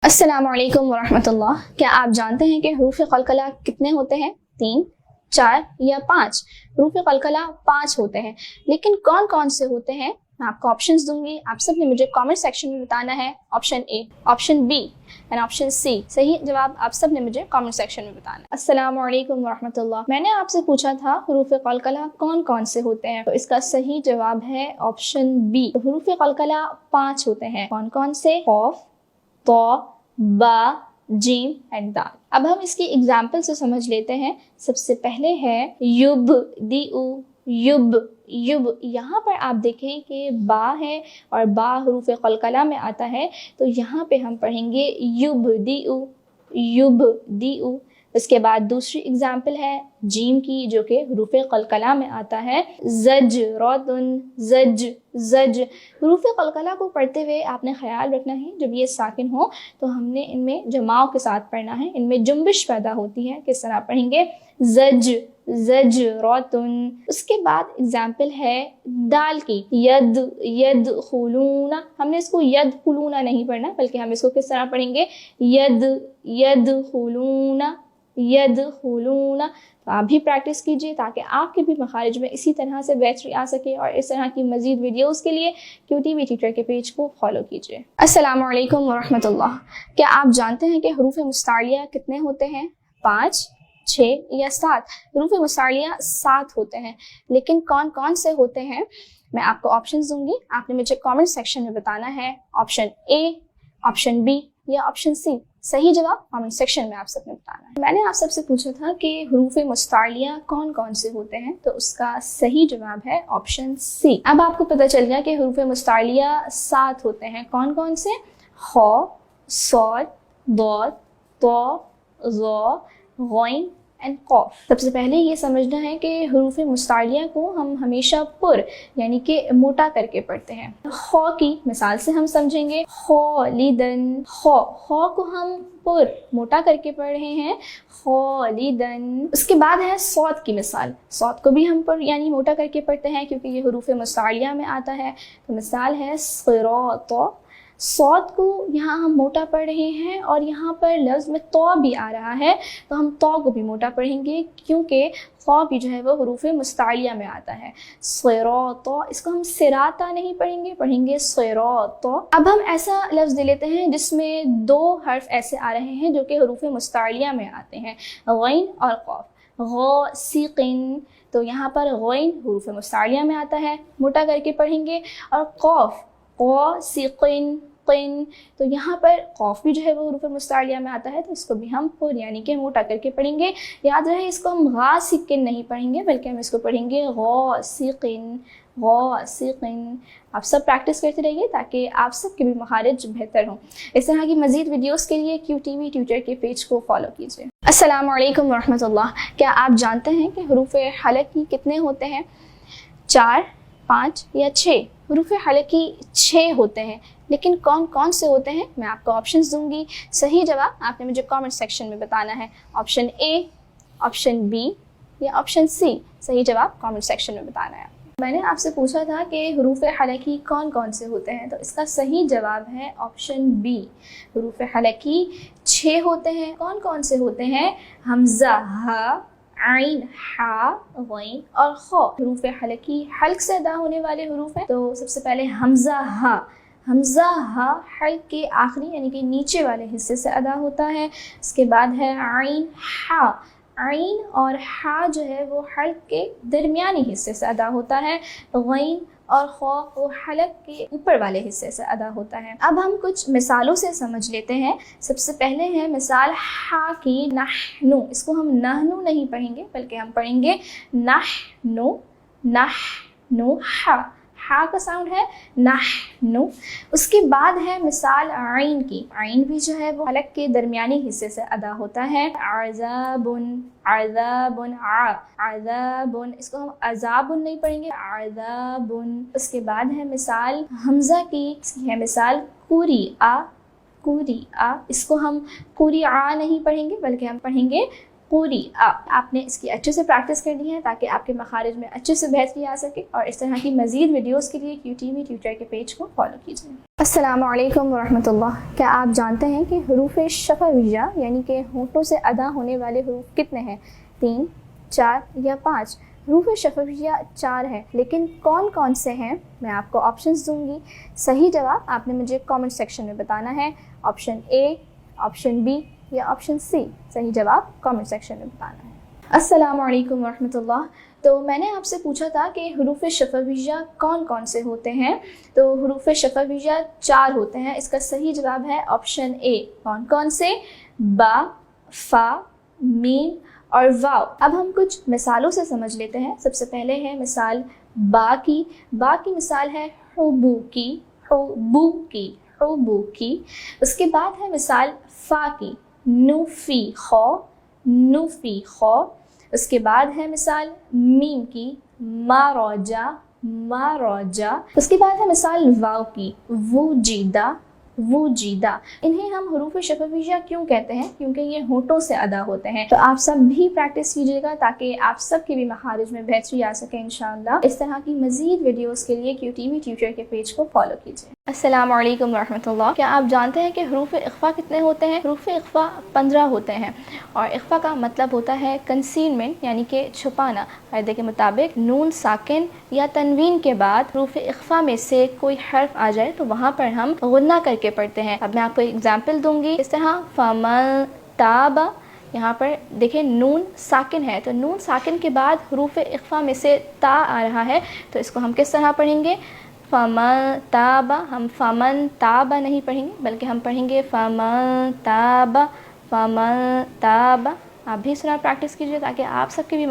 अस्सलाम वालेकुम वरहमतुल्लाह। क्या आप जानते हैं कि हरूफ कलकला कितने होते हैं? 3, 4 या 5? हरूफ कलकला 5 होते हैं, लेकिन कौन कौन से होते हैं? मैं आपको ऑप्शंस दूंगी, आप सब ने मुझे कमेंट सेक्शन में बताना है। Option A, option B and option C. सही जवाब आप सब ने मुझे कमेंट सेक्शन में बताना है। अस्सलाम वालेकुम वरहमतुल्लाह। मैंने आपसे पूछा था हरूफ कलकला कौन कौन से होते हैं, तो इसका सही जवाब है ऑप्शन बी। हरूफ कलकला 5 होते हैं। कौन कौन से? खौफ, तो, बा, जीम एंड दाल। अब हम इसकी एग्जाम्पल से समझ लेते हैं। सबसे पहले है युब, दिउ, युब, युब। यहाँ पर आप देखें कि बा है और बा हरूफ कलकला में आता है, तो यहाँ पे हम पढ़ेंगे युब दिउ, युब दिउ। उसके बाद दूसरी एग्जाम्पल है जीम की, जो कि हरूफ कलकला में आता है, जज रौतुन, जज, जज। हरूफ कलकला को पढ़ते हुए आपने ख्याल रखना है जब ये साकिन हो तो हमने इनमें जमाव के साथ पढ़ना है, इनमें जुम्बिश पैदा होती है। किस तरह पढ़ेंगे? जज, जज रौतुन। उसके बाद एग्जाम्पल है दाल की, यद, यद खुलूना। हमने इसको यद खुलूना नहीं पढ़ना, बल्कि हम इसको किस तरह पढ़ेंगे? यद, यद खुलूना, यद खुलूना। तो आप भी प्रैक्टिस कीजिए ताकि आपके भी मखारिज में इसी तरह से बेहतरी आ सके। और इस तरह की मजीद वीडियोस के लिए QTV टीचर के पेज को फॉलो कीजिए। अस्सलाम वालेकुम वरहमतुल्लाह। क्या आप जानते हैं कि हरूफ मुस्तालिया कितने होते हैं? 5, 6 या 7? हरूफ मुस्तालिया 7 होते हैं, लेकिन कौन कौन से होते हैं? मैं आपको ऑप्शंस दूंगी, आपने मुझे कमेंट सेक्शन में बताना है। ऑप्शन ए, ऑप्शन बी या ऑप्शन सी। सही जवाब कमेंट सेक्शन में आप सबने बताना है। मैंने आप सबसे पूछा था कि हरूफ मुस्तालिया कौन कौन से होते हैं, तो उसका सही जवाब है ऑप्शन सी। अब आपको पता चल गया कि हरूफ मुस्तालिया 7 होते हैं। कौन कौन से? खौ, सौद, दौद, तो, ज़ो, गौइन एंड कौफ। सबसे पहले ये समझना है कि हरूफ मुस्तालिया को हम हमेशा पुर यानी कि मोटा करके पढ़ते हैं। खौ की मिसाल से हम समझेंगे, खौलिदन। खौ को हम पुर मोटा करके पढ़ रहे हैं, खौलिदन। उसके बाद है सौद की मिसाल। सौद को भी हम पुर यानी मोटा करके पढ़ते हैं क्योंकि ये हरूफ मुस्तालिया में आता है। तो मिसाल है सिरात। सौद को यहाँ हम मोटा पढ़ रहे हैं और यहाँ पर लफ्ज़ में तो भी आ रहा है, तो हम तो को भी मोटा पढ़ेंगे क्योंकि खौ भी जो है वो हरूफ मुस्तालिया में आता है। सिरात, इसको हम सिराता नहीं पढ़ेंगे, पढ़ेंगे सिरात। अब हम ऐसा लफ्ज़ दे लेते हैं जिसमें 2 हर्फ ऐसे आ रहे हैं जो कि हरूफ मुस्तालिया में आते हैं, गैन और कौफ। गौसिकिन, तो यहाँ पर गैन हरूफ मुस्तालिया में आता है, मोटा करके पढ़ेंगे, और कौफ गौसिकिन, तो यहाँ पर कौफ भी जो है वो हरूफ मुस्तालिया में आता है, तो इसको भी हम पुर यानी कि मोटा करके पढ़ेंगे। याद रहे इसको हम गासिकिन नहीं पढ़ेंगे, बल्कि हम इसको पढ़ेंगे गौसिकिन, गौसिकिन। आप सब प्रैक्टिस करते रहिए ताकि आप सब के भी मखारिज बेहतर हों। इस तरह की मजीद वीडियोस के लिए QTV ट्यूटर के पेज को फॉलो कीजिए। अस्सलाम वालेकुम वरहमतुल्लाह। क्या आप जानते हैं कि हरूफ हलकी कितने होते हैं? 4, 5 या 6? हरूफ हलकी 6 होते हैं, लेकिन कौन कौन से होते हैं? मैं आपको ऑप्शंस दूंगी, सही जवाब आपने मुझे कमेंट सेक्शन में बताना है। ऑप्शन ए, ऑप्शन बी या ऑप्शन सी। सही जवाब कमेंट सेक्शन में बताना है। मैंने आपसे पूछा था कि हरूफ हलकी कौन कौन से होते हैं, तो इसका सही जवाब है ऑप्शन बी। हरूफ हलकी 6 होते हैं। कौन कौन से होते हैं? हमजा, हा, आइन, हा, गैन और खौ। हरूफ हलकी हल्क से अदा होने वाले हरूफ हैं। तो सबसे पहले हमजा हा। हमजा हा हल्क के आखिरी यानी कि नीचे वाले हिस्से से अदा होता है। इसके बाद है आइन, हा। आइन और हा जो है वो हल्क के दरमियानी हिस्से से अदा होता है। गैन और खौ वो हलक के ऊपर वाले हिस्से से अदा होता है। अब हम कुछ मिसालों से समझ लेते हैं। सबसे पहले है मिसाल हा की, नहनु। इसको हम नहनु नहीं पढ़ेंगे, बल्कि हम पढ़ेंगे नहनु, नहनु, हा का साउंड है नहनु। उसके बाद है मिसाल आइन की। आइन भी जो है वो हलक के दरमियानी हिस्से से अदा होता है। अज़ाबुन, अज़ाबुन, अज़ाबुन। इसको हम अज़ाबुन नहीं पढ़ेंगे, अज़ाबुन। उसके बाद है मिसाल हमजा की, इसकी है मिसाल कुरिआ, कुरिआ। इसको हम कुरिआ नहीं पढ़ेंगे, बल्कि हम पढ़ेंगे पूरी। आपने इसकी अच्छे से प्रैक्टिस करनी है ताकि आपके मखारिज में अच्छे से बेहतरी आ सके। और इस तरह की मज़ीद वीडियोस के लिए QTV ट्यूटर के पेज को फॉलो कीजिए। السلام علیکم ورحمۃ اللہ. کیا آپ جانتے ہیں کہ حروف شفویہ یعنی کہ ہونٹوں سے ادا ہونے والے حروف کتنے ہیں؟ 3، 4 یا 5؟ حروف شفویہ 4 ہے، لیکن کون کون سے ہیں؟ میں آپ کو آپشنز دوں گی. صحیح جواب آپ نے مجھے کامنٹ سیکشن میں بتانا ہے. آپشن اے، آپشن بی یا آپشن سی. صحیح جواب کامنٹ سیکشن میں بتانا ہے. السلام علیکم ورحمۃ اللہ. تو میں نے آپ سے پوچھا تھا کہ حروف شفویہ کون کون سے ہوتے ہیں. تو حروف شفویہ 4 ہوتے ہیں. اس کا صحیح جواب ہے آپشن اے. کون کون سے؟ با، فا، میم اور واو. اب ہم کچھ مثالوں سے سمجھ لیتے ہیں. سب سے پہلے ہے مثال با کی. با کی مثال ہے حبو کی، حبو کی، حبو کی. اس کے بعد ہے مثال فا کی، نوفی خو، نوفی خو. اس کے بعد ہے مثال میم کی، ماروجا، ماروجا. اس کے بعد ہے مثال واو کی، وجیدہ، وجیدہ. انہیں ہم حروف شفویہ کیوں کہتے ہیں؟ کیونکہ یہ ہونٹوں سے ادا ہوتے ہیں. تو آپ سب بھی پریکٹس کیجیے گا تاکہ آپ سب کے بھی مخارج میں بہتری آ سکے انشاءاللہ. اس طرح کی مزید ویڈیوز کے لیے QTV ٹیوٹر کے پیج کو فالو کیجیے. السلام علیکم ورحمۃ اللہ. کیا آپ جانتے ہیں کہ حروف اخفا کتنے ہوتے ہیں؟ حروف اخفا 15 ہوتے ہیں، اور اخفا کا مطلب ہوتا ہے کنسیلمنٹ یعنی کہ چھپانا. قاعدے کے مطابق نون ساکن یا تنوین کے بعد حروف اخفا میں سے کوئی حرف آ جائے تو وہاں پر ہم غنہ کر کے پڑھتے ہیں. اب میں آپ کو ایگزامپل دوں گی. اس طرح فمن تاب، یہاں پر دیکھیں نون ساکن ہے، تو نون ساکن کے بعد حروف اخفا میں سے تا آ رہا ہے، تو اس کو ہم کس طرح پڑھیں گے؟ فمن تاب. ہم فمن تاب نہیں پڑھیں گے بلکہ ہم پڑھیں گے فمن تاب، فمن تاب. آپ بھی اس طرح پریکٹس کیجیے تاکہ آپ سب کے بھی